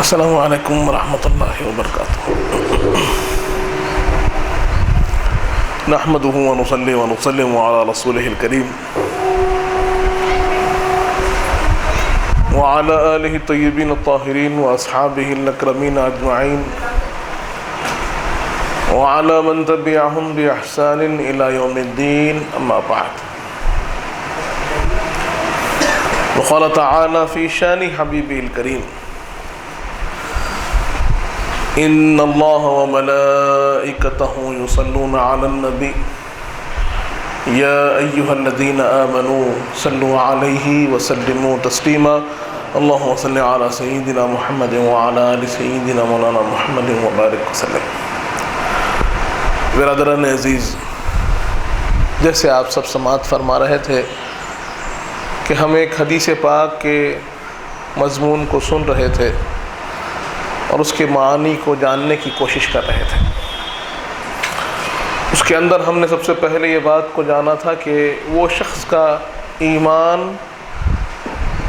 السلام علیکم ورحمۃ اللہ وبرکاتہ۔ نحمده ونصلي ونسلم على رسوله الكريم وعلى آله الطيبين الطاهرين وأصحابه الأكرمين أجمعين وعلى من تبعهم بإحسان إلى يوم الدين، أما بعد، وقال تعالى في شان حبيبه الكريم: ان اللہ وملائکتہ یصلون علی النبی یا ایہا الذین آمنوا صلوا علیہ وسلموا تسلیما اللہم صل علی سیدنا محمد وعلی آل سیدنا مولانا محمد وبارک وسلم۔ برادران عزیز، جیسے آپ سب سماعت فرما رہے تھے کہ ہم ایک حدیث پاک کے مضمون کو سن رہے تھے اور اس کے معانی کو جاننے کی کوشش کر رہے تھے۔ اس کے اندر ہم نے سب سے پہلے یہ بات کو جانا تھا کہ وہ شخص کا ایمان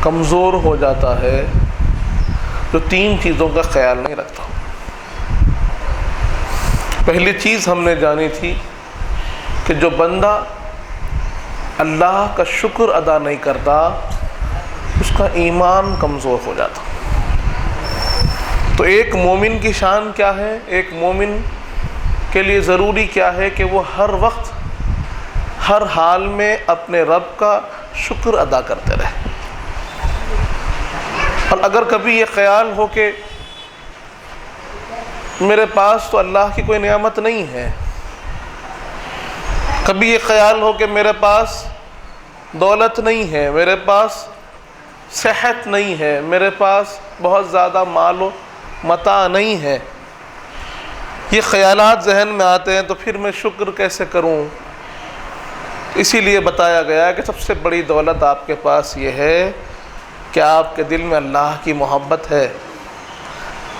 کمزور ہو جاتا ہے جو تین چیزوں کا خیال نہیں رکھتا۔ پہلی چیز ہم نے جانی تھی کہ جو بندہ اللہ کا شکر ادا نہیں کرتا اس کا ایمان کمزور ہو جاتا۔ تو ایک مومن کی شان کیا ہے؟ ایک مومن کے لیے ضروری کیا ہے کہ وہ ہر وقت ہر حال میں اپنے رب کا شکر ادا کرتے رہے۔ اور اگر کبھی یہ خیال ہو کہ میرے پاس تو اللہ کی کوئی نعمت نہیں ہے، کبھی یہ خیال ہو کہ میرے پاس دولت نہیں ہے، میرے پاس صحت نہیں ہے، میرے پاس بہت زیادہ مال و متاع نہیں ہے، یہ خیالات ذہن میں آتے ہیں تو پھر میں شکر کیسے کروں؟ اسی لیے بتایا گیا کہ سب سے بڑی دولت آپ کے پاس یہ ہے کہ آپ کے دل میں اللہ کی محبت ہے،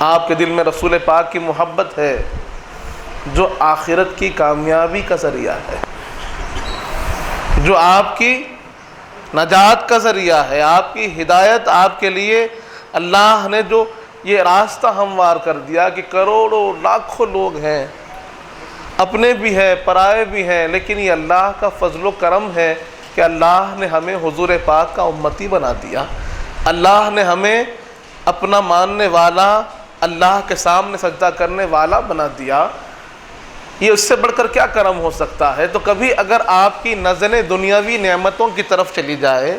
آپ کے دل میں رسول پاک کی محبت ہے، جو آخرت کی کامیابی کا ذریعہ ہے، جو آپ کی نجات کا ذریعہ ہے، آپ کی ہدایت، آپ کے لیے اللہ نے جو یہ راستہ ہموار کر دیا کہ کروڑوں لاکھوں لوگ ہیں، اپنے بھی ہیں پرائے بھی ہیں، لیکن یہ اللہ کا فضل و کرم ہے کہ اللہ نے ہمیں حضور پاک کا امتی بنا دیا، اللہ نے ہمیں اپنا ماننے والا، اللہ کے سامنے سجدہ کرنے والا بنا دیا۔ یہ اس سے بڑھ کر کیا کرم ہو سکتا ہے؟ تو کبھی اگر آپ کی نظریں دنیاوی نعمتوں کی طرف چلی جائے،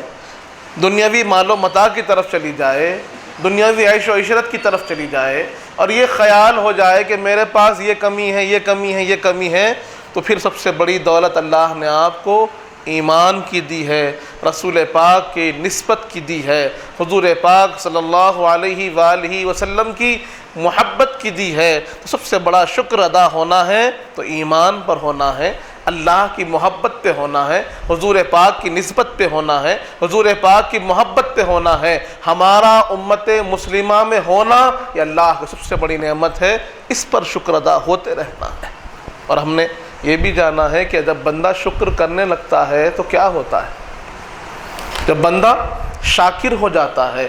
دنیاوی مال و متاع کی طرف چلی جائے، دنیاوی عیش و عشرت کی طرف چلی جائے اور یہ خیال ہو جائے کہ میرے پاس یہ کمی ہے، یہ کمی ہے، یہ کمی ہے، تو پھر سب سے بڑی دولت اللہ نے آپ کو ایمان کی دی ہے، رسول پاک کی نسبت کی دی ہے، حضور پاک صلی اللہ علیہ وآلہ وسلم کی محبت کی دی ہے۔ تو سب سے بڑا شکر ادا ہونا ہے تو ایمان پر ہونا ہے، اللہ کی محبت پہ ہونا ہے، حضور پاک کی نسبت پہ ہونا ہے، حضور پاک کی محبت پہ ہونا ہے۔ ہمارا امت مسلمہ میں ہونا یہ اللہ کی سب سے بڑی نعمت ہے، اس پر شکر ادا ہوتے رہنا ہے۔ اور ہم نے یہ بھی جانا ہے کہ جب بندہ شکر کرنے لگتا ہے تو کیا ہوتا ہے؟ جب بندہ شاکر ہو جاتا ہے،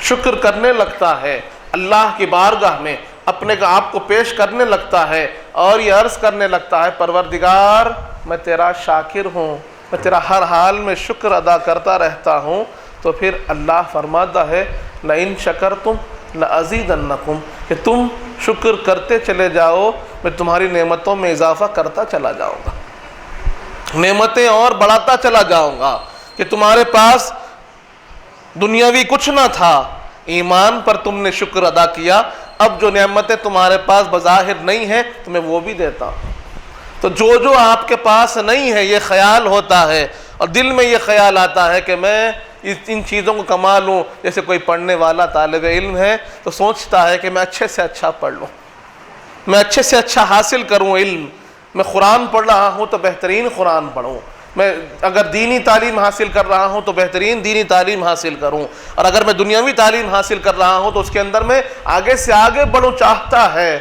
شکر کرنے لگتا ہے، اللہ کی بارگاہ میں اپنے آپ کو پیش کرنے لگتا ہے اور یہ عرض کرنے لگتا ہے پروردگار میں تیرا شاکر ہوں، میں تیرا ہر حال میں شکر ادا کرتا رہتا ہوں، تو پھر اللہ فرماتا ہے لَإِن شَكَرْتُمْ لَأَزِيدَنَّكُمْ، کہ تم شکر کرتے چلے جاؤ میں تمہاری نعمتوں میں اضافہ کرتا چلا جاؤں گا، نعمتیں اور بڑھاتا چلا جاؤں گا، کہ تمہارے پاس دنیاوی کچھ نہ تھا، ایمان پر تم نے شکر ادا کیا، اب جو نعمتیں تمہارے پاس بظاہر نہیں ہیں تمہیں وہ بھی دیتا ہوں۔ تو جو آپ کے پاس نہیں ہے یہ خیال ہوتا ہے اور دل میں یہ خیال آتا ہے کہ میں ان چیزوں کو کما لوں۔ جیسے کوئی پڑھنے والا طالب علم ہے تو سوچتا ہے کہ میں اچھے سے اچھا پڑھ لوں، میں اچھے سے اچھا حاصل کروں علم، میں قرآن پڑھ رہا ہوں تو بہترین قرآن پڑھوں، میں اگر دینی تعلیم حاصل کر رہا ہوں تو بہترین دینی تعلیم حاصل کروں، اور اگر میں دنیاوی تعلیم حاصل کر رہا ہوں تو اس کے اندر میں آگے سے آگے بڑھوں چاہتا ہے،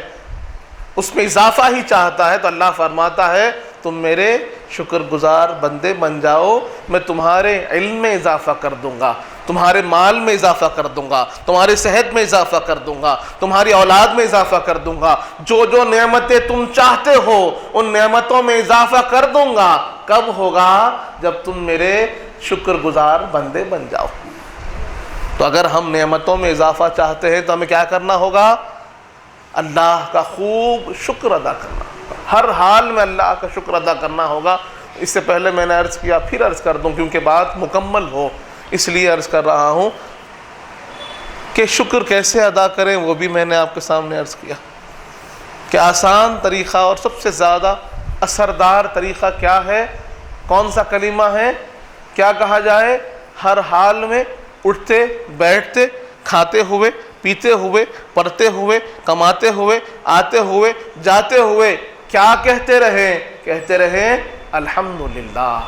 اس میں اضافہ ہی چاہتا ہے۔ تو اللہ فرماتا ہے تم میرے شکر گزار بندے بن جاؤ، میں تمہارے علم میں اضافہ کر دوں گا، تمہارے مال میں اضافہ کر دوں گا، تمہاری صحت میں اضافہ کر دوں گا، تمہاری اولاد میں اضافہ کر دوں گا، جو جو نعمتیں تم چاہتے ہو ان نعمتوں میں اضافہ کر دوں گا۔ کب ہوگا؟ جب تم میرے شکر گزار بندے بن جاؤ۔ تو اگر ہم نعمتوں میں اضافہ چاہتے ہیں تو ہمیں کیا کرنا ہوگا؟ اللہ کا خوب شکر ادا کرنا ہوگا، ہر حال میں اللہ کا شکر ادا کرنا ہوگا۔ اس سے پہلے میں نے عرض کیا، پھر عرض کر دوں کیونکہ بات مکمل ہو اس لیے عرض کر رہا ہوں کہ شکر کیسے ادا کریں وہ بھی میں نے آپ کے سامنے عرض کیا کہ آسان طریقہ اور سب سے زیادہ اثردار طریقہ کیا ہے، کون سا کلمہ ہے، کیا کہا جائے؟ ہر حال میں اٹھتے بیٹھتے کھاتے ہوئے پیتے ہوئے پڑھتے ہوئے کماتے ہوئے آتے ہوئے جاتے ہوئے کیا کہتے رہیں الحمدللہ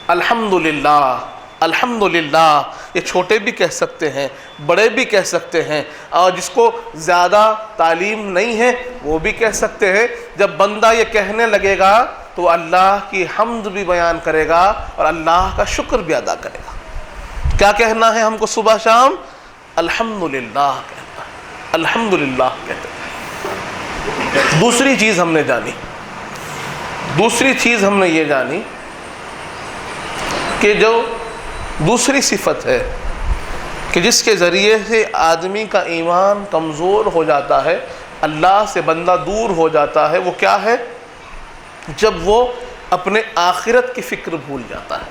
الحمدللہ الحمدللہ۔ یہ چھوٹے بھی کہہ سکتے ہیں، بڑے بھی کہہ سکتے ہیں، اور جس کو زیادہ تعلیم نہیں ہے وہ بھی کہہ سکتے ہیں۔ جب بندہ یہ کہنے لگے گا تو اللہ کی حمد بھی بیان کرے گا اور اللہ کا شکر بھی ادا کرے گا۔ کیا کہنا ہے ہم کو صبح شام؟ الحمدللہ کہنا ہے، الحمدللہ کہتے ہیں۔ دوسری چیز ہم نے یہ جانی کہ جو دوسری صفت ہے کہ جس کے ذریعے سے آدمی کا ایمان کمزور ہو جاتا ہے، اللہ سے بندہ دور ہو جاتا ہے، وہ کیا ہے؟ جب وہ اپنے آخرت کی فکر بھول جاتا ہے۔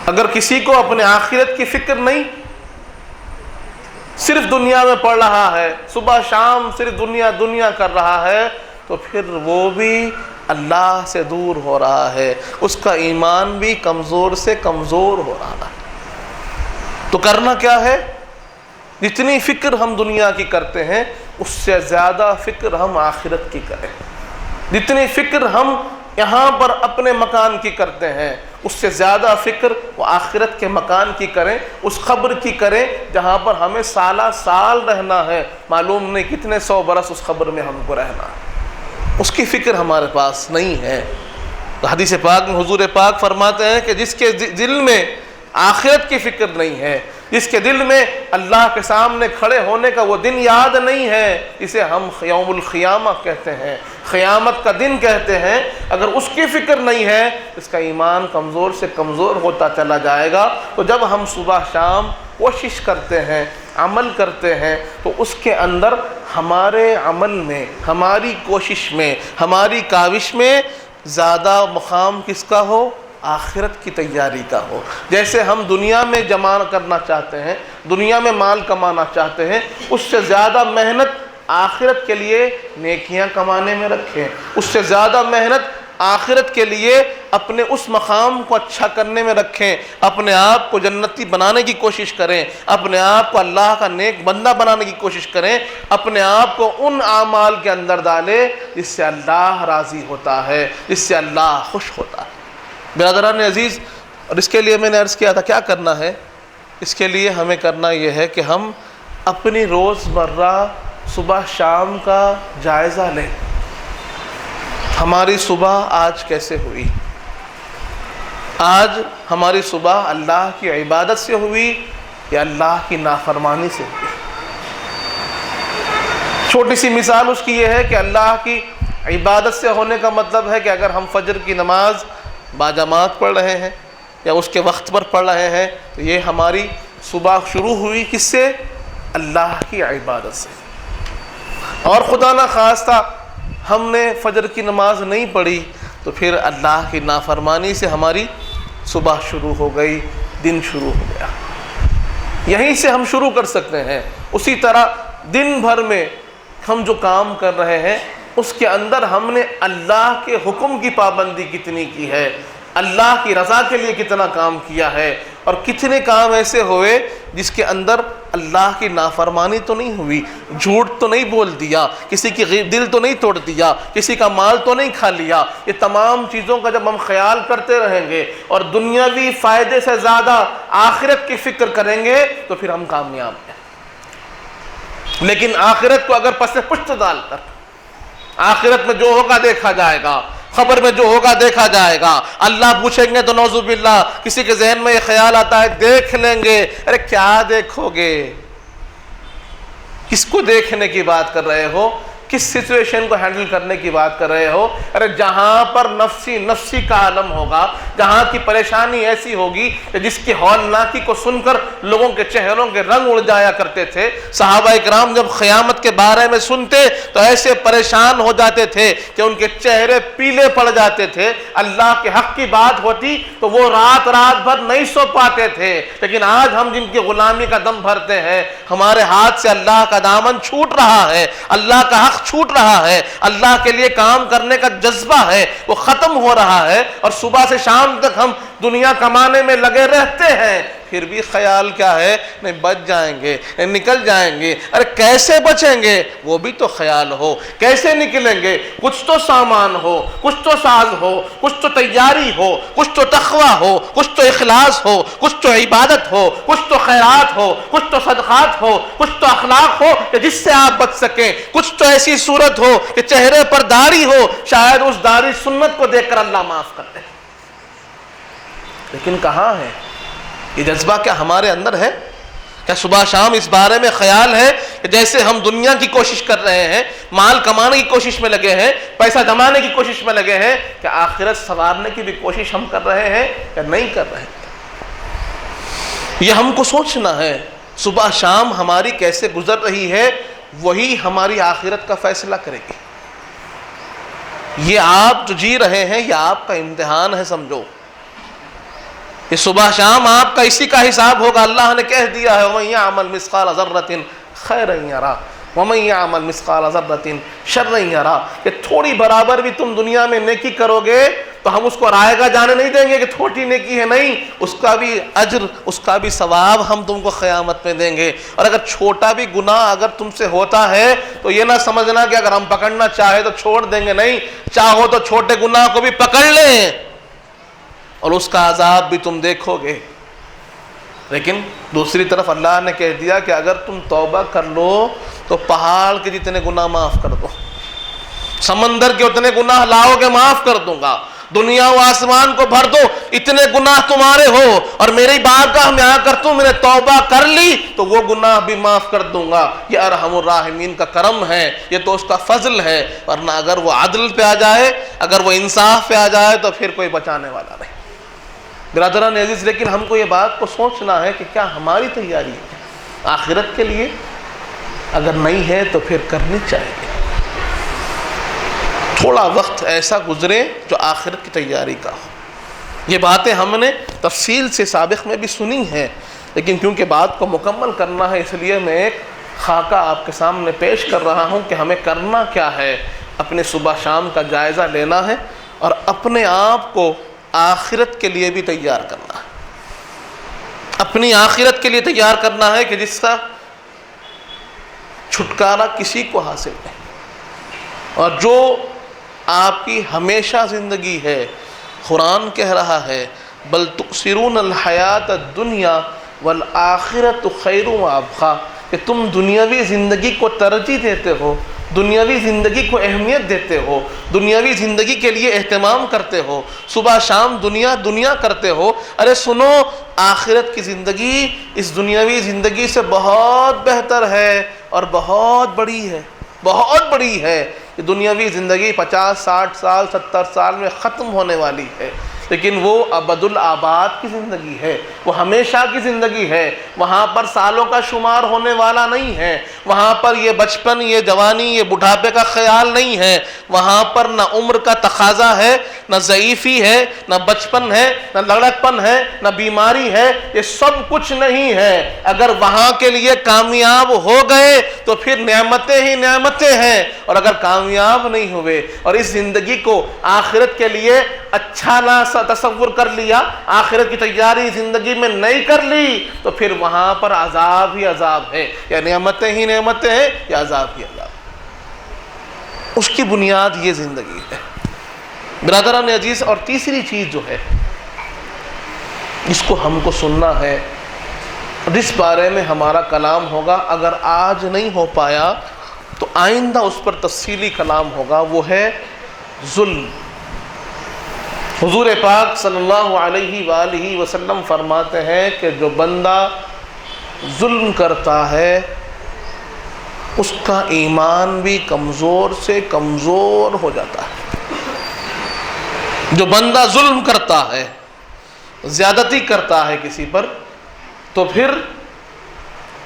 اگر کسی کو اپنے آخرت کی فکر نہیں، صرف دنیا میں پڑ رہا ہے، صبح شام صرف دنیا کر رہا ہے، تو پھر وہ بھی اللہ سے دور ہو رہا ہے، اس کا ایمان بھی کمزور سے کمزور ہو رہا ہے۔ تو کرنا کیا ہے؟ جتنی فکر ہم دنیا کی کرتے ہیں اس سے زیادہ فکر ہم آخرت کی کریں۔ جتنی فکر ہم یہاں پر اپنے مکان کی کرتے ہیں اس سے زیادہ فکر وہ آخرت کے مکان کی کریں، اس قبر کی کریں جہاں پر ہمیں سالہ سال رہنا ہے، معلوم نہیں کتنے 100 برس اس قبر میں ہم کو رہنا ہے، اس کی فکر ہمارے پاس نہیں ہے۔ تو حدیث پاک میں حضور پاک فرماتے ہیں کہ جس کے دل میں آخرت کی فکر نہیں ہے، جس کے دل میں اللہ کے سامنے کھڑے ہونے کا وہ دن یاد نہیں ہے، اسے ہم یوم القیامہ کہتے ہیں، قیامت کا دن کہتے ہیں، اگر اس کی فکر نہیں ہے اس کا ایمان کمزور سے کمزور ہوتا چلا جائے گا۔ تو جب ہم صبح شام کوشش کرتے ہیں، عمل کرتے ہیں، تو اس کے اندر ہمارے عمل میں، ہماری کوشش میں، ہماری کاوش میں زیادہ مقام کس کا ہو؟ آخرت کی تیاری کا ہو۔ جیسے ہم دنیا میں جمع کرنا چاہتے ہیں، دنیا میں مال کمانا چاہتے ہیں، اس سے زیادہ محنت آخرت کے لیے نیکیاں کمانے میں رکھیں، اس سے زیادہ محنت آخرت کے لیے اپنے اس مقام کو اچھا کرنے میں رکھیں، اپنے آپ کو جنتی بنانے کی کوشش کریں، اپنے آپ کو اللہ کا نیک بندہ بنانے کی کوشش کریں، اپنے آپ کو ان اعمال کے اندر ڈالیں جس سے اللہ راضی ہوتا ہے، جس سے اللہ خوش ہوتا ہے۔ برادران عزیز، اور اس کے لیے میں نے عرض کیا تھا کیا کرنا ہے؟ اس کے لیے ہمیں کرنا یہ ہے کہ ہم اپنی روزمرہ صبح شام کا جائزہ لیں۔ ہماری صبح آج کیسے ہوئی؟ آج ہماری صبح اللہ کی عبادت سے ہوئی یا اللہ کی نافرمانی سے ہوئی؟ چھوٹی سی مثال اس کی یہ ہے کہ اللہ کی عبادت سے ہونے کا مطلب ہے کہ اگر ہم فجر کی نماز باجماعت پڑھ رہے ہیں یا اس کے وقت پر پڑھ رہے ہیں تو یہ ہماری صبح شروع ہوئی کس سے؟ اللہ کی عبادت سے۔ اور خدا نہ خواستہ ہم نے فجر کی نماز نہیں پڑھی تو پھر اللہ کی نافرمانی سے ہماری صبح شروع ہو گئی، دن شروع ہو گیا۔ یہیں سے ہم شروع کر سکتے ہیں۔ اسی طرح دن بھر میں ہم جو کام کر رہے ہیں اس کے اندر ہم نے اللہ کے حکم کی پابندی کتنی کی ہے، اللہ کی رضا کے لیے کتنا کام کیا ہے، اور کتنے کام ایسے ہوئے جس کے اندر اللہ کی نافرمانی تو نہیں ہوئی، جھوٹ تو نہیں بول دیا، کسی کی دل تو نہیں توڑ دیا، کسی کا مال تو نہیں کھا لیا۔ یہ تمام چیزوں کا جب ہم خیال کرتے رہیں گے اور دنیاوی فائدے سے زیادہ آخرت کی فکر کریں گے تو پھر ہم کامیاب ہیں۔ لیکن آخرت کو اگر پس پشت ڈال کر آخرت میں جو ہوگا دیکھا جائے گا، خبر میں جو ہوگا دیکھا جائے گا. اللہ پوچھیں گے تو نعوذ باللہ کسی کے ذہن میں یہ خیال آتا ہے دیکھ لیں گے. ارے کیا دیکھو گے؟ کس کو دیکھنے کی بات کر رہے ہو؟ کس سچویشن کو ہینڈل کرنے کی بات کر رہے ہو؟ ارے جہاں پر نفسی کا عالم ہوگا، جہاں کی پریشانی ایسی ہوگی کہ جس کی ہولناکی کو سن کر لوگوں کے چہروں کے رنگ اڑ جایا کرتے تھے. صحابہ اکرام جب قیامت کے بارے میں سنتے تو ایسے پریشان ہو جاتے تھے کہ ان کے چہرے پیلے پڑ جاتے تھے. اللہ کے حق کی بات ہوتی تو وہ رات بھر نہیں سو پاتے تھے. لیکن آج ہم جن کی غلامی کا دم بھرتے ہیں، ہمارے ہاتھ سے اللہ کا دامن چھوٹ رہا ہے، اللہ کا حق چھوٹ رہا ہے، اللہ کے لیے کام کرنے کا جذبہ ہے وہ ختم ہو رہا ہے، اور صبح سے شام تک ہم دنیا کمانے میں لگے رہتے ہیں. پھر بھی خیال کیا ہے؟ نہیں بچ جائیں گے، نکل جائیں گے. ارے کیسے بچیں گے؟ وہ بھی تو خیال ہو. کیسے نکلیں گے؟ کچھ تو سامان ہو، کچھ تو ساز ہو، کچھ تو تیاری ہو، کچھ تو تقویٰ ہو، کچھ تو اخلاص ہو، کچھ تو عبادت ہو، کچھ تو خیرات ہو، کچھ تو صدقات ہو، کچھ تو اخلاق ہو کہ جس سے آپ بچ سکیں. کچھ تو ایسی صورت ہو کہ چہرے پر داڑھی ہو، شاید اس داڑھی سنت کو دیکھ کر اللہ معاف کر دے. لیکن کہاں ہے یہ جذبہ؟ کیا ہمارے اندر ہے؟ کیا صبح شام اس بارے میں خیال ہے کہ جیسے ہم دنیا کی کوشش کر رہے ہیں، مال کمانے کی کوشش میں لگے ہیں، پیسہ جمانے کی کوشش میں لگے ہیں، کہ آخرت سنوارنے کی بھی کوشش ہم کر رہے ہیں یا نہیں کر رہے ہیں؟ یہ ہم کو سوچنا ہے. صبح شام ہماری کیسے گزر رہی ہے وہی ہماری آخرت کا فیصلہ کرے گی. یہ آپ جو جی رہے ہیں یہ آپ کا امتحان ہے سمجھو. یہ صبح شام آپ کا اسی کا حساب ہوگا. اللہ نے کہہ دیا ہے وَمَن يَعْمَلْ مِثْقَالَ ذَرَّةٍ خَيْرًا يَرَهُ وَمَن يَعْمَلْ مِثْقَالَ ذَرَّةٍ شَرًّا يَرَهُ. کہ تھوڑی برابر بھی تم دنیا میں نیکی کرو گے تو ہم اس کو رائے گا جانے نہیں دیں گے کہ تھوڑی نیکی ہے، نہیں، اس کا بھی اجر، اس کا بھی ثواب ہم تم کو قیامت میں دیں گے. اور اگر چھوٹا بھی گناہ اگر تم سے ہوتا ہے تو یہ نہ سمجھنا کہ اگر ہم پکڑنا چاہے تو چھوڑ دیں گے، نہیں، چاہو تو چھوٹے گناہ کو بھی پکڑ لیں اور اس کا عذاب بھی تم دیکھو گے. لیکن دوسری طرف اللہ نے کہہ دیا کہ اگر تم توبہ کر لو تو پہاڑ کے جتنے گناہ معاف کر دو، سمندر کے اتنے گناہ لاؤ گے معاف کر دوں گا، دنیا و آسمان کو بھر دو اتنے گناہ تمہارے ہو، اور میری بارگاہ میں آ کر تم نے توبہ کر لی تو وہ گناہ بھی معاف کر دوں گا. یہ ارحم الراحمین کا کرم ہے، یہ تو اس کا فضل ہے. ورنہ اگر وہ عدل پہ آ جائے، اگر وہ انصاف پہ آ جائے تو پھر کوئی بچانے والا نہیں. برادران عزیز، لیکن ہم کو یہ بات کو سوچنا ہے کہ کیا ہماری تیاری ہے آخرت کے لیے؟ اگر نہیں ہے تو پھر کرنی چاہیے. تھوڑا وقت ایسا گزرے جو آخرت کی تیاری کا ہو. یہ باتیں ہم نے تفصیل سے سابق میں بھی سنی ہیں، لیکن کیونکہ بات کو مکمل کرنا ہے اس لیے میں ایک خاکہ آپ کے سامنے پیش کر رہا ہوں کہ ہمیں کرنا کیا ہے. اپنے صبح شام کا جائزہ لینا ہے اور اپنے آپ کو آخرت کے لیے بھی تیار کرنا ہے. اپنی آخرت کے لیے تیار کرنا ہے کہ جس کا چھٹکارا کسی کو حاصل نہیں، اور جو آپ کی ہمیشہ زندگی ہے. قرآن کہہ رہا ہے بل تؤثرون الحیات الدنیا والآخرۃ خیر وابقیٰ، کہ تم دنیاوی زندگی کو ترجیح دیتے ہو، دنیاوی زندگی کو اہمیت دیتے ہو، دنیاوی زندگی کے لیے اہتمام کرتے ہو، صبح شام دنیا دنیا کرتے ہو. ارے سنو، آخرت کی زندگی اس دنیاوی زندگی سے بہت بہتر ہے اور بہت بڑی ہے، بہت بڑی ہے. یہ دنیاوی زندگی 50 60 سال 70 سال میں ختم ہونے والی ہے، لیکن وہ ابد الآباد کی زندگی ہے، وہ ہمیشہ کی زندگی ہے. وہاں پر سالوں کا شمار ہونے والا نہیں ہے، وہاں پر یہ بچپن، یہ جوانی، یہ بڑھاپے کا خیال نہیں ہے. وہاں پر نہ عمر کا تقاضا ہے، نہ ضعیفی ہے، نہ بچپن ہے، نہ لڑکپن ہے، نہ بیماری ہے. یہ سب کچھ نہیں ہے. اگر وہاں کے لیے کامیاب ہو گئے تو پھر نعمتیں ہی نعمتیں ہیں، اور اگر کامیاب نہیں ہوئے اور اس زندگی کو آخرت کے لیے اچھا نہ تصور کر لیا، آخرت کی تیاری زندگی میں نہیں کر لی، تو پھر وہاں پر عذاب ہی عذاب ہے. یا نعمتیں ہی نعمتیں ہیں یا عذاب ہی عذاب. اس کی بنیاد یہ زندگی ہے برادران عزیز. اور تیسری چیز جو ہے جس کو ہم کو سننا ہے، جس بارے میں ہمارا کلام ہوگا، اگر آج نہیں ہو پایا تو آئندہ اس پر تفصیلی کلام ہوگا، وہ ہے ظلم. حضور پاک صلی اللہ علیہ وآلہ وسلم فرماتے ہیں کہ جو بندہ ظلم کرتا ہے اس کا ایمان بھی کمزور سے کمزور ہو جاتا ہے۔ جو بندہ ظلم کرتا ہے، زیادتی کرتا ہے کسی پر، تو پھر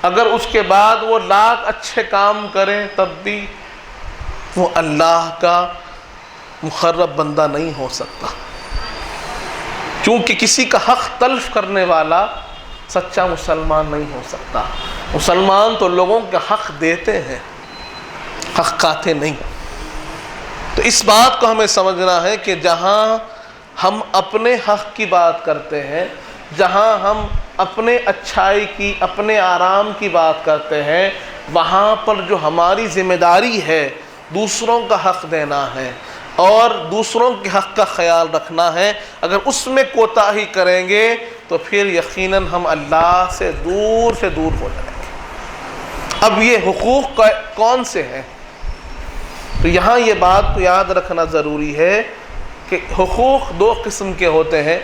اگر اس کے بعد وہ لاکھ اچھے کام کرے تب بھی وہ اللہ کا مقرب بندہ نہیں ہو سکتا، کیونکہ کسی کا حق تلف کرنے والا سچا مسلمان نہیں ہو سکتا۔ مسلمان تو لوگوں کے حق دیتے ہیں، حق کھاتے نہیں۔ تو اس بات کو ہمیں سمجھنا ہے کہ جہاں ہم اپنے حق کی بات کرتے ہیں، جہاں ہم اپنے اچھائی کی، اپنے آرام کی بات کرتے ہیں، وہاں پر جو ہماری ذمہ داری ہے دوسروں کا حق دینا ہے اور دوسروں کے حق کا خیال رکھنا ہے۔ اگر اس میں کوتاہی کریں گے تو پھر یقیناً ہم اللہ سے دور ہو جائیں گے۔ اب یہ حقوق کون سے ہیں؟ تو یہاں یہ بات کو یاد رکھنا ضروری ہے کہ حقوق دو قسم کے ہوتے ہیں۔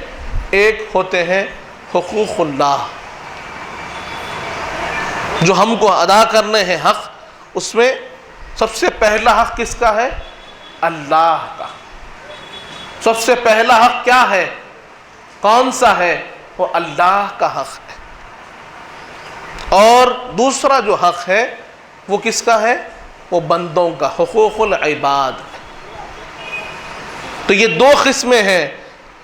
ایک ہوتے ہیں حقوق اللہ، جو ہم کو ادا کرنے ہیں حق، اس میں سب سے پہلا حق کس کا ہے؟ اللہ کا۔ سب سے پہلا حق کیا ہے؟ کون سا ہے؟ وہ اللہ کا حق ہے۔ اور دوسرا جو حق ہے وہ کس کا ہے؟ وہ بندوں کا، حقوق العباد۔ تو یہ دو قسمیں ہیں،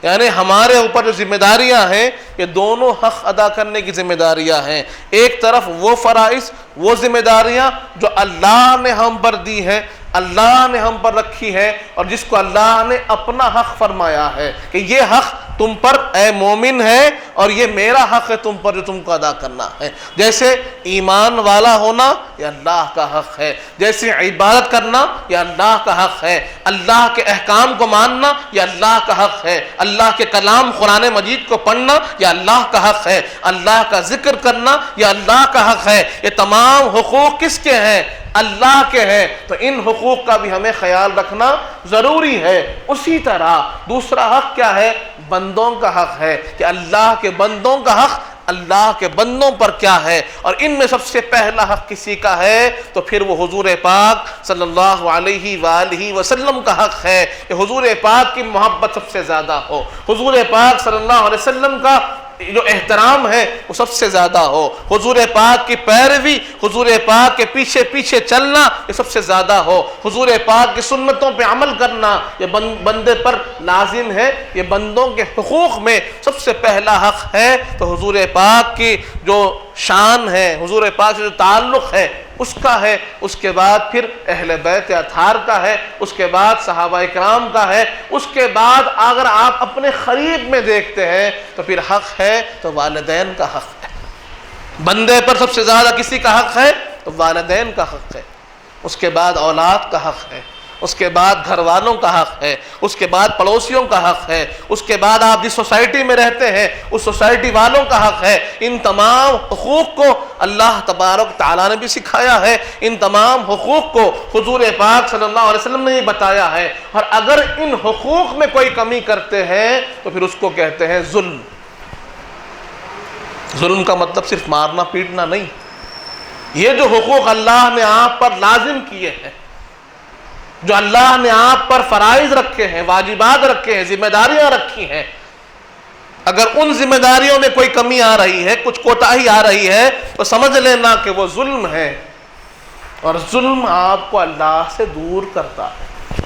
یعنی ہمارے اوپر جو ذمہ داریاں ہیں یہ دونوں حق ادا کرنے کی ذمہ داریاں ہیں۔ ایک طرف وہ فرائض، وہ ذمہ داریاں جو اللہ نے ہم پر دی ہیں، اللہ نے ہم پر رکھی ہے، اور جس کو اللہ نے اپنا حق فرمایا ہے کہ یہ حق تم پر اے مومن ہے اور یہ میرا حق ہے تم پر جو تم کو ادا کرنا ہے۔ جیسے ایمان والا ہونا یہ اللہ کا حق ہے، جیسے عبادت کرنا یہ اللہ کا حق ہے، اللہ کے احکام کو ماننا یہ اللہ کا حق ہے، اللہ کے کلام قرآن مجید کو پڑھنا یہ اللہ کا حق ہے، اللہ کا ذکر کرنا یہ اللہ کا حق ہے۔ یہ تمام حقوق کس کے ہیں؟ اللہ کے ہیں۔ تو ان حقوق کا بھی ہمیں خیال رکھنا ضروری ہے۔ اسی طرح دوسرا حق کیا ہے؟ بندوں کا حق ہے کہ اللہ کے بندوں کا حق اللہ کے بندوں پر کیا ہے، اور ان میں سب سے پہلا حق کسی کا ہے تو پھر وہ حضور پاک صلی اللہ علیہ وآلہ وسلم کا حق ہے کہ حضور پاک کی محبت سب سے زیادہ ہو، حضور پاک صلی اللہ علیہ وسلم کا جو احترام ہے وہ سب سے زیادہ ہو، حضور پاک کی پیروی، حضور پاک کے پیچھے پیچھے چلنا یہ سب سے زیادہ ہو، حضور پاک کی سنتوں پہ عمل کرنا یہ بندے پر لازم ہے۔ یہ بندوں کے حقوق میں سب سے پہلا حق ہے تو حضور پاک کی جو شان ہے، حضور پاک سے جو تعلق ہے اس کا ہے، اس کے بعد پھر اہل بیت اطہار کا ہے، اس کے بعد صحابہ کرام کا ہے، اس کے بعد اگر آپ اپنے قریب میں دیکھتے ہیں تو پھر حق ہے تو والدین کا حق ہے۔ بندے پر سب سے زیادہ کسی کا حق ہے تو والدین کا حق ہے، اس کے بعد اولاد کا حق ہے، اس کے بعد گھر والوں کا حق ہے، اس کے بعد پڑوسیوں کا حق ہے، اس کے بعد آپ جس سوسائٹی میں رہتے ہیں اس سوسائٹی والوں کا حق ہے۔ ان تمام حقوق کو اللہ تبارک تعالیٰ نے بھی سکھایا ہے، ان تمام حقوق کو حضور پاک صلی اللہ علیہ وسلم نے بھی بتایا ہے، اور اگر ان حقوق میں کوئی کمی کرتے ہیں تو پھر اس کو کہتے ہیں ظلم۔ ظلم کا مطلب صرف مارنا پیٹنا نہیں، یہ جو حقوق اللہ نے آپ پر لازم کیے ہیں، جو اللہ نے آپ پر فرائض رکھے ہیں، واجبات رکھے ہیں، ذمہ داریاں رکھی ہیں، اگر ان ذمہ داریوں میں کوئی کمی آ رہی ہے، کچھ کوتاہی آ رہی ہے تو سمجھ لینا کہ وہ ظلم ہے، اور ظلم آپ کو اللہ سے دور کرتا ہے۔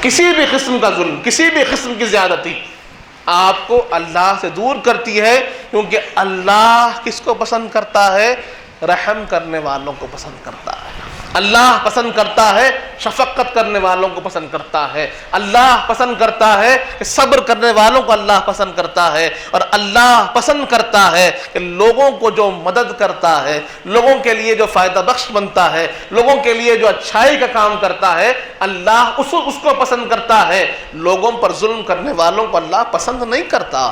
کسی بھی قسم کا ظلم، کسی بھی قسم کی زیادتی آپ کو اللہ سے دور کرتی ہے، کیونکہ اللہ کس کو پسند کرتا ہے؟ رحم کرنے والوں کو پسند کرتا ہے۔ اللہ پسند کرتا ہے شفقت کرنے والوں کو پسند کرتا ہے، اللہ پسند کرتا ہے کہ صبر کرنے والوں کو اللہ پسند کرتا ہے، اور اللہ پسند کرتا ہے کہ لوگوں کو جو مدد کرتا ہے، لوگوں کے لیے جو فائدہ بخش بنتا ہے، لوگوں کے لیے جو اچھائی کا کام کرتا ہے، اللہ اس کو پسند کرتا ہے۔ لوگوں پر ظلم کرنے والوں کو اللہ پسند نہیں کرتا۔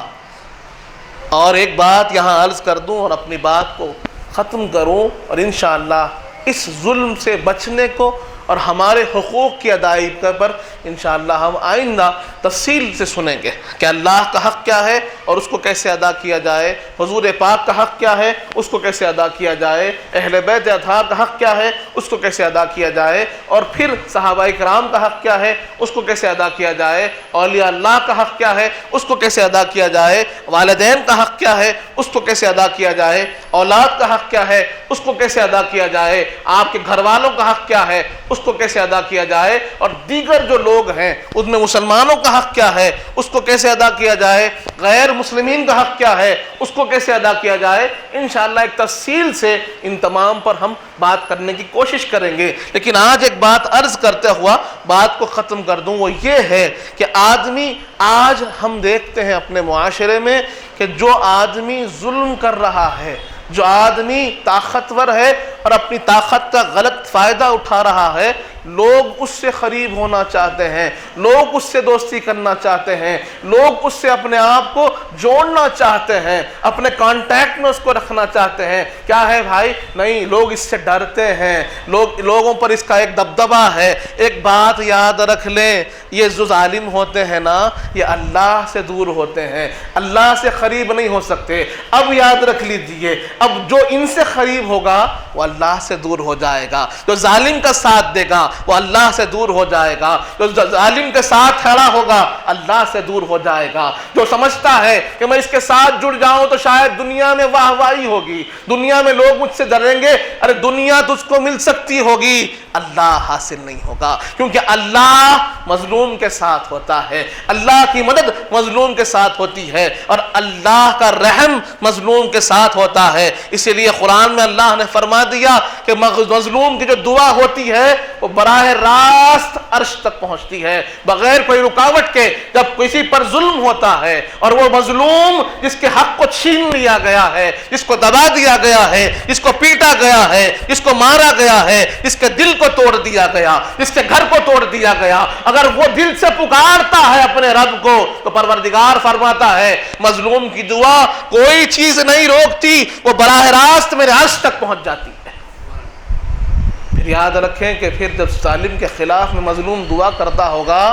اور ایک بات یہاں عرض کر دوں اور اپنی بات کو ختم کروں، اور انشاءاللہ اس ظلم سے بچنے کو اور ہمارے حقوق کی ادائیگی پر انشاءاللہ ہم آئندہ تفصیل سے سنیں گے کہ اللہ کا حق کیا ہے اور اس کو کیسے ادا کیا جائے، حضور پاک کا حق کیا ہے اس کو کیسے ادا کیا جائے، اہل بیت اطہار کا حق کیا ہے اس کو کیسے ادا کیا جائے، اور پھر صحابہ کرام کا حق کیا ہے اس کو کیسے ادا کیا جائے، اولیاء اللہ کا حق کیا ہے اس کو کیسے ادا کیا جائے، والدین کا حق کیا ہے اس کو کیسے ادا کیا جائے، اولاد کا حق کیا ہے اس کو کیسے ادا کیا جائے، آپ کے گھر والوں کا حق کیا ہے اس کو کیسے ادا کیا جائے، اور دیگر جو لوگ ہیں ان میں مسلمانوں کا حق کیا ہے اس کو کیسے ادا کیا جائے، غیر مسلمین کا حق کیا ہے اس کو کیسے ادا کیا جائے، انشاءاللہ ایک تفصیل سے ان تمام پر ہم بات کرنے کی کوشش کریں گے۔ لیکن آج ایک بات عرض کرتے ہوا بات کو ختم کر دوں، وہ یہ ہے کہ آج ہم دیکھتے ہیں اپنے معاشرے میں کہ جو آدمی ظلم کر رہا ہے، جو آدمی طاقتور ہے اور اپنی طاقت کا غلط فائدہ اٹھا رہا ہے، لوگ اس سے قریب ہونا چاہتے ہیں، لوگ اس سے دوستی کرنا چاہتے ہیں، لوگ اس سے اپنے آپ کو جوڑنا چاہتے ہیں، اپنے کانٹیکٹ میں اس کو رکھنا چاہتے ہیں۔ کیا ہے بھائی؟ نہیں، لوگ اس سے ڈرتے ہیں، لوگوں پر اس کا ایک دبدبہ ہے۔ ایک بات یاد رکھ لیں، یہ جو ظالم ہوتے ہیں نا، یہ اللہ سے دور ہوتے ہیں، اللہ سے قریب نہیں ہو سکتے۔ اب یاد رکھ لیجئے، اب جو ان سے قریب ہوگا وہ اللہ سے دور ہو جائے گا، جو ظالم کا ساتھ دے گا وہ اللہ سے دور ہو جائے گا، جو ظالم کے ساتھ کھڑا ہوگا اللہ سے دور ہو جائے گا، جو سمجھتا ہے کہ میں اس کے ساتھ جڑ جاؤں تو شاید دنیا میں واہ واہی ہوگی، دنیا میں لوگ مجھ سے ڈریں گے، ارے دنیا تجھ کو مل سکتی ہوگی، اللہ حاصل نہیں ہوگا، کیونکہ اللہ مظلوم کے ساتھ ہوتا ہے، اللہ کی مدد مظلوم کے ساتھ ہوتی ہے، اور اللہ کا رحم مظلوم کے ساتھ ہوتا ہے۔ اسی لیے قرآن میں اللہ نے فرما دیا کہ مظلوم کی جو دعا ہوتی ہے وہ براہ راست عرش تک پہنچتی ہے بغیر کوئی رکاوٹ کے۔ جب کسی پر ظلم ہوتا ہے اور وہ مظلوم جس کے حق کو چھین لیا گیا ہے، جس کو دبا دیا گیا ہے، جس کو پیٹا گیا ہے، جس کو مارا گیا ہے، جس کے دل کو توڑ دیا گیا، جس کے گھر کو توڑ دیا گیا، اگر وہ دل سے پکارتا ہے اپنے رب کو تو پروردگار فرماتا ہے مظلوم کی دعا کوئی چیز نہیں روکتی، وہ براہ راست میرے عرش تک پہنچ جاتی ہے۔ پھر یاد رکھیں کہ پھر جب ظالم کے خلاف میں مظلوم دعا کرتا ہوگا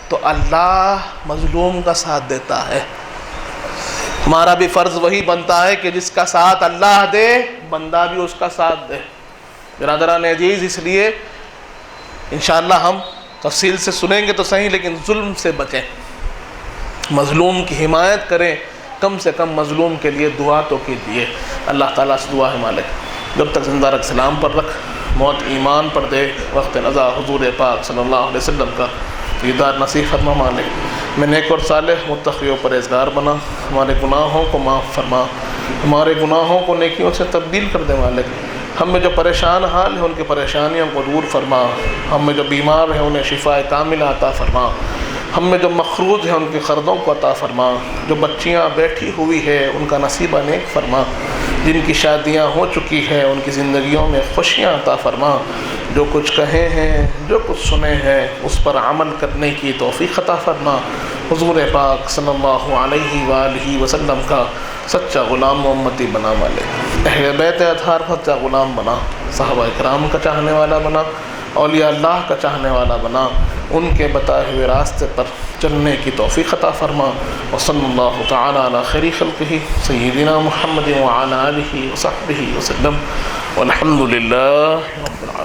تو اللہ مظلوم کا ساتھ دیتا ہے۔ ہمارا بھی فرض وہی بنتا ہے کہ جس کا ساتھ اللہ دے بندہ بھی اس کا ساتھ دے۔ برادران عزیز، اس لیے انشاءاللہ ہم تفصیل سے سنیں گے تو صحیح، لیکن ظلم سے بچیں، مظلوم کی حمایت کریں، کم سے کم مظلوم کے لیے دعا تو کیجیے۔ اللہ تعالیٰ سے دعا ہے مالک جب تک زندہ رکھ، سلام پر رکھ، موت ایمان پر دے، وقت نزا حضور پاک صلی اللہ علیہ وسلم کا دیدار نصیب فرما مالک، میں نیک اور صالح متقی و پرہیزگار بنا، ہمارے گناہوں کو معاف فرما، ہمارے گناہوں کو نیکیوں سے تبدیل کر دے مالک، ہم میں جو پریشان حال ہیں ان کی پریشانیوں کو دور فرما، ہم میں جو بیمار ہیں انہیں شفا کاملہ عطا فرما، ہم میں جو مخروض ہیں ان کے قرضوں کو عطا فرما، جو بچیاں بیٹھی ہوئی ہے ان کا نصیبہ نیک فرما، جن کی شادیاں ہو چکی ہیں ان کی زندگیوں میں خوشیاں عطا فرما، جو کچھ کہے ہیں جو کچھ سنے ہیں اس پر عمل کرنے کی توفیق عطا فرما، حضور پاک صلی اللہ علیہ وآلہ وسلم کا سچا غلام و امتی بنا مالک، اہل بیت اطہار کا سچا غلام بنا، صحابہ کرام کا چاہنے والا بنا، اولیاء اللہ کا چاہنے والا بنا، ان کے بتائے ہوئے راستے پر چلنے کی توفیق عطا فرما، وصلی اللہ تعالی علی خیر خلقہ سیدنا محمد وعلی آلہ وصحبہ وسلم، والحمد للہ رب العالمین۔